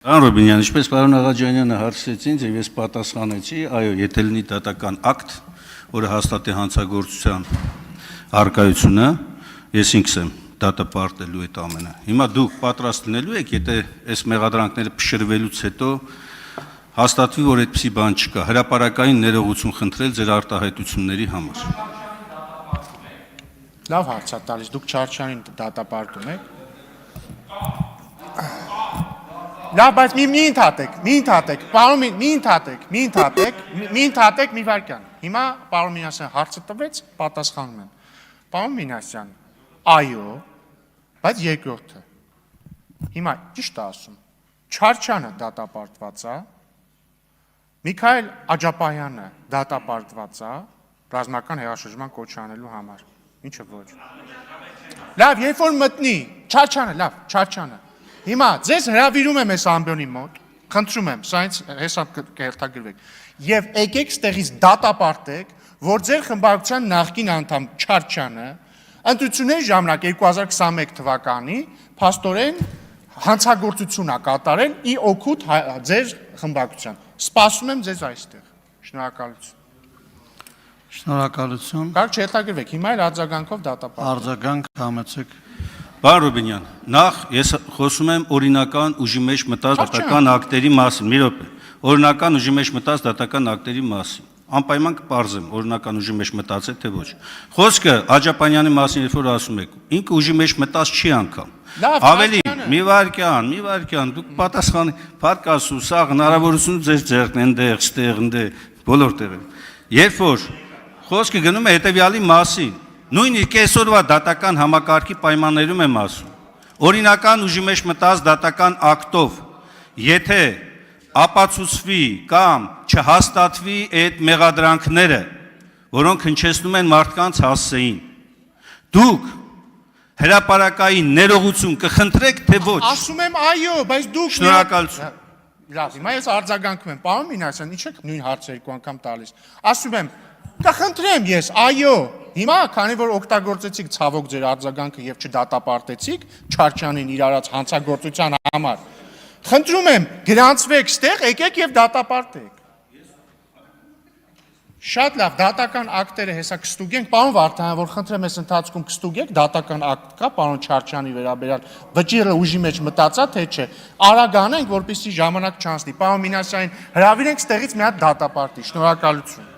Պարոն Ռոբինյան, ինչպես պարոն Աղաջանյանը հարցրեց ինձ եւ ես պատասխանեցի, այո, եթե լինի դատական ակտ, որը հաստատի հանցագործության առկայությունը, ես ինքս եմ դատապարտելու այդ ամենը։ Հիմա դուք պատրաստ լինելու եք, եթե այս մեղադրանքները փշրվելուց հետո հաստատվի, որ այդպիսի բան չկա, հրապարակային ներողություն խնդրել ձեր արտահայտությունների համար։ Լավ հարց է տալիս, դուք Չարչյանին դատապարտում եք։ Լավ, բայց մի ընդհատեք, պարոն մի ընդհատեք, մի վարքյան։ Հիմա պարոն Մինասյան հարցը տվեց, պատասխանում եմ։ Պարոն Մինասյան, այո, բայց երկրորդը։ Հիմա ճիշտ է ասում։ Չարչյանը դատապարտված է, Միքայել Աջապահյանը դատապարտված է ռազմական հեղաշրջման կոչ անելու համար։ Ինչը ոչ։ Լավ, երբ որ մտնի, Չարչյանը։ Հիմա ձեզ հրավիրում եմ այս ամբյոնի մոտ, խնդրում եմ, սա ինձ հեսա կհերթագրվեք, եւ եկեք ստեղից դատապարտեք, որ ձեր խմբակցության նախկին անդամ Չարչյանը ընտրությունների ժամանակ 2021 թվականի փաստորեն հանցագործություն է կատարել ի օգուտ ձեր խմբակցության։ Սպասում եմ ձեզ այստեղ։ Շնորհակալություն։ Շնորհակալություն։ Կարո՞ղ չհերթագրվեք, հիմա էլ արձագանքով դատապարտեք։ Արձագանք համեցեք։ Պարոն Ռոբինյան, նախ ես խոսում եմ օրինական ուժի մեջ մտած դատական ակտերի մասին, մի րոպե, օրինական ուժի մեջ մտած դատական ակտերի մասին, անպայման կպարզեմ օրինական ուժի մեջ մտած է թե ոչ։ Խոսքը Աջապահյանի մասին երբ որ ասում եք, ինքը ուժի մեջ մտած չի անգամ։ Ավելի, մի վարքյան, դուք պատասխանի, փառք Աստծո, սա հնարավորություն ձեր ձեռքն այնտեղ, ստեղ, բոլոր տեղերում։ Երբ որ խոսքը գնում է հետևյալի մասին, նույնիսկ այսօրվա դատական համակարգի պայմաններում եմ ասում, օրինական ուժի մեջ մտած դատական ակտով, եթե ապացուցվի կամ չհաստատվի այդ մեղադրանքները, որոնք հնչեցնում են մարդկանց հասցեին, դուք հրապարակային ներողություն կխնդրեք, թե ոչ։ Ասում եմ այո, բայց դուք Շնորհակալություն։ Լավ, հիմա ես արձագանքում եմ, պարոն Մինասյան, ինչ եք նույն հարցը երկու անգամ տալիս։ Ասում եմ, կխնդրեմ ես, այո, հիմա քանի որ օգտագործեցիք ցավոք ձեր արձագանքը եւ չդատապարտեցիք Չարչյանին իր արած հանցագործության համար, խնդրում եմ գրանցվեք ստեղ, եկեք եւ դատապարտեք։ Շատ լավ, դատական ակտերը հեսա կստուգենք, պարոն Վարդանյան, որ խնդրեմ ես ընթացքում կստուգեք, դատական ակտ կա պարոն Չարչյանի վերաբերյալ, վճիռը ուժի մեջ մտածա, թե չէ։ Արագ անենք, որպեսզի ժամանակ չանցնի։ Պարոն Մինասյանին հրավիրենք ստեղից մի հատ դատապարտի։ Շնորհակալություն։